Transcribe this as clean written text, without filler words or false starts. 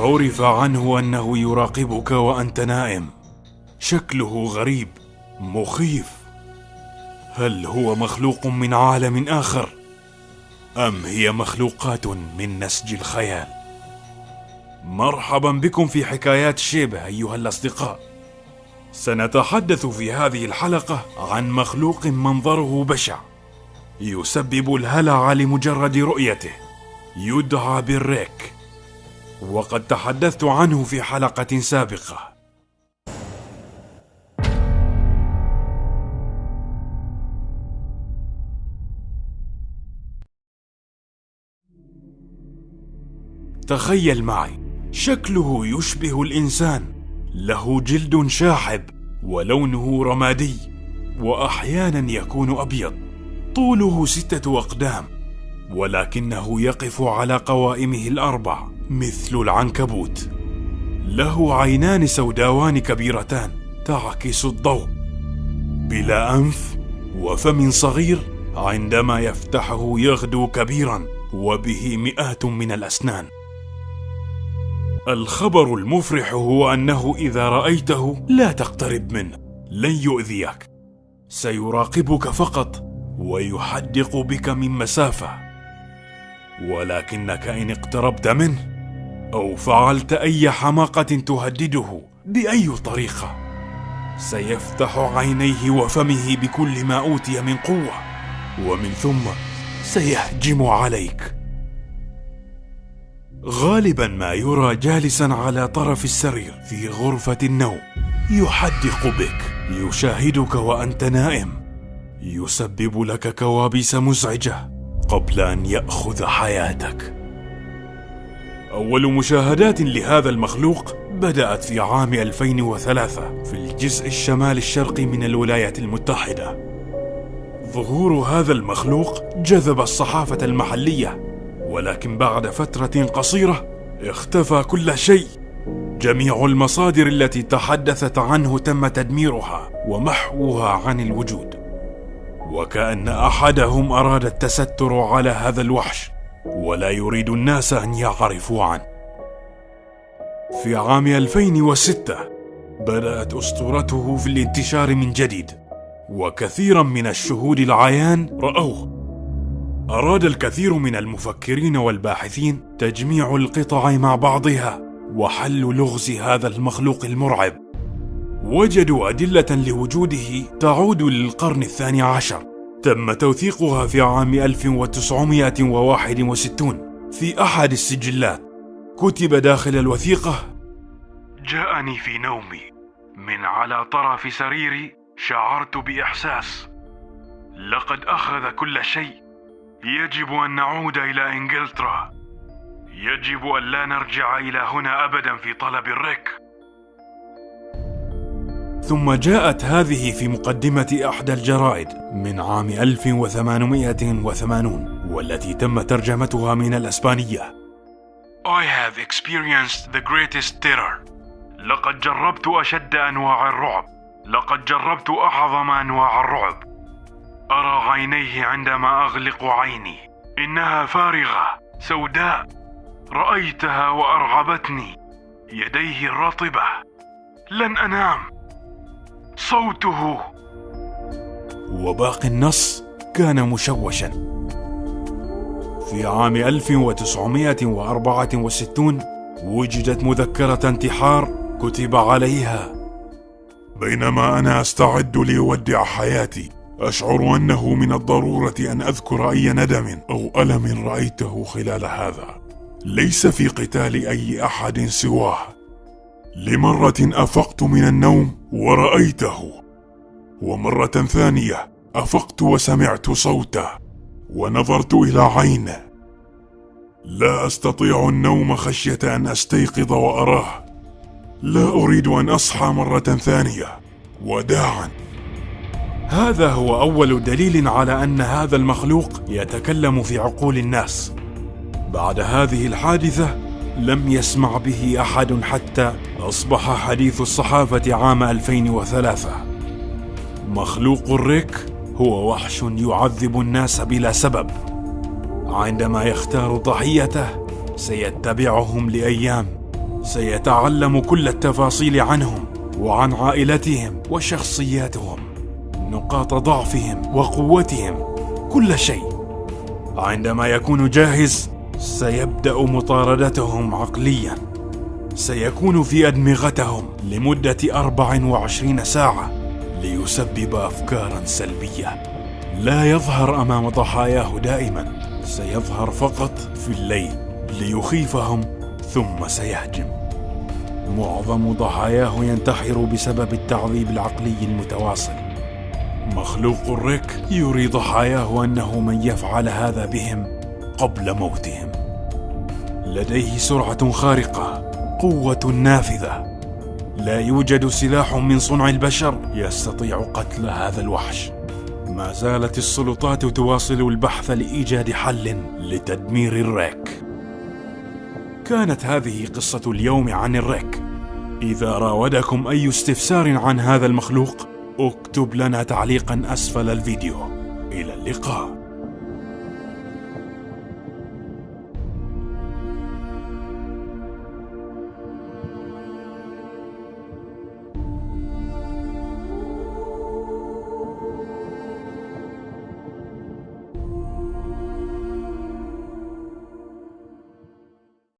عرف عنه أنه يراقبك وأنت نائم. شكله غريب مخيف. هل هو مخلوق من عالم آخر أم هي مخلوقات من نسج الخيال؟ مرحبا بكم في حكايات شيبة أيها الأصدقاء. سنتحدث في هذه الحلقة عن مخلوق منظره بشع يسبب الهلع لمجرد رؤيته، يدعى بالريك، وقد تحدثت عنه في حلقة سابقة. تخيل معي، شكله يشبه الإنسان، له جلد شاحب ولونه رمادي، وأحيانا يكون أبيض. طوله 6 أقدام، ولكنه يقف على قوائمه الأربع مثل العنكبوت. له عينان سوداوان كبيرتان تعكس الضوء، بلا أنف، وفم صغير عندما يفتحه يغدو كبيرا وبه مئات من الأسنان. الخبر المفرح هو أنه إذا رأيته لا تقترب منه، لن يؤذيك، سيراقبك فقط ويحدق بك من مسافة. ولكنك إن اقتربت منه أو فعلت أي حماقة تهدده بأي طريقة، سيفتح عينيه وفمه بكل ما أوتي من قوة، ومن ثم سيهجم عليك. غالبا ما يرى جالسا على طرف السرير في غرفة النوم، يحدق بك، يشاهدك وأنت نائم، يسبب لك كوابيس مزعجة قبل أن يأخذ حياتك. أول مشاهدات لهذا المخلوق بدأت في عام 2003 في الجزء الشمال الشرقي من الولايات المتحدة. ظهور هذا المخلوق جذب الصحافة المحلية، ولكن بعد فترة قصيرة اختفى كل شيء. جميع المصادر التي تحدثت عنه تم تدميرها ومحوها عن الوجود، وكأن أحدهم أراد التستر على هذا الوحش ولا يريد الناس أن يعرفوا عنه. في عام 2006 بدأت أسطورته في الانتشار من جديد، وكثيرا من الشهود العيان رأوه. أراد الكثير من المفكرين والباحثين تجميع القطع مع بعضها وحل لغز هذا المخلوق المرعب. وجدوا أدلة لوجوده تعود للقرن 12. تم توثيقها في عام 1961 في أحد السجلات. كتب داخل الوثيقة: جاءني في نومي من على طرف سريري، شعرت بإحساس لقد أخذ كل شيء. يجب أن نعود إلى إنجلترا. يجب أن لا نرجع إلى هنا أبدا في طلب الريك. ثم جاءت هذه في مقدمة إحدى الجرائد من عام 1880، والتي تم ترجمتها من الإسبانية: I have experienced the greatest terror. لقد جربت أشد أنواع الرعب. لقد جربت أعظم أنواع الرعب. أرى عينيه عندما أغلق عيني، إنها فارغة سوداء. رأيتها وأرعبتني. يديه الرطبة. لن أنام. صوته. وباقي النص كان مشوشا. في عام 1964 وجدت مذكرة انتحار كتب عليها: بينما أنا أستعد لأودع حياتي، أشعر أنه من الضرورة أن أذكر أي ندم أو ألم رأيته خلال هذا. ليس في قتال أي أحد سواه. لمرة أفقت من النوم ورأيته، ومرة ثانية أفقت وسمعت صوته ونظرت إلى عينه. لا أستطيع النوم خشية أن أستيقظ وأراه. لا أريد أن أصحى مرة ثانية. وداعا. هذا هو أول دليل على أن هذا المخلوق يتكلم في عقول الناس. بعد هذه الحادثة لم يسمع به أحد حتى أصبح حديث الصحافة عام 2003. مخلوق الريك هو وحش يعذب الناس بلا سبب. عندما يختار ضحيته سيتبعهم لأيام، سيتعلم كل التفاصيل عنهم وعن عائلتهم وشخصياتهم، نقاط ضعفهم وقوتهم، كل شيء. عندما يكون جاهز سيبدأ مطاردتهم عقليا. سيكون في أدمغتهم لمدة 24 ساعة ليسبب أفكارا سلبية. لا يظهر أمام ضحاياه دائما، سيظهر فقط في الليل ليخيفهم ثم سيهجم. معظم ضحاياه ينتحر بسبب التعذيب العقلي المتواصل. مخلوق الريك يري ضحاياه أنه من يفعل هذا بهم قبل موتهم. لديه سرعة خارقة، قوة نافذة. لا يوجد سلاح من صنع البشر يستطيع قتل هذا الوحش. ما زالت السلطات تواصل البحث لإيجاد حل لتدمير الريك. كانت هذه قصة اليوم عن الريك. إذا راودكم أي استفسار عن هذا المخلوق اكتب لنا تعليقا أسفل الفيديو. إلى اللقاء.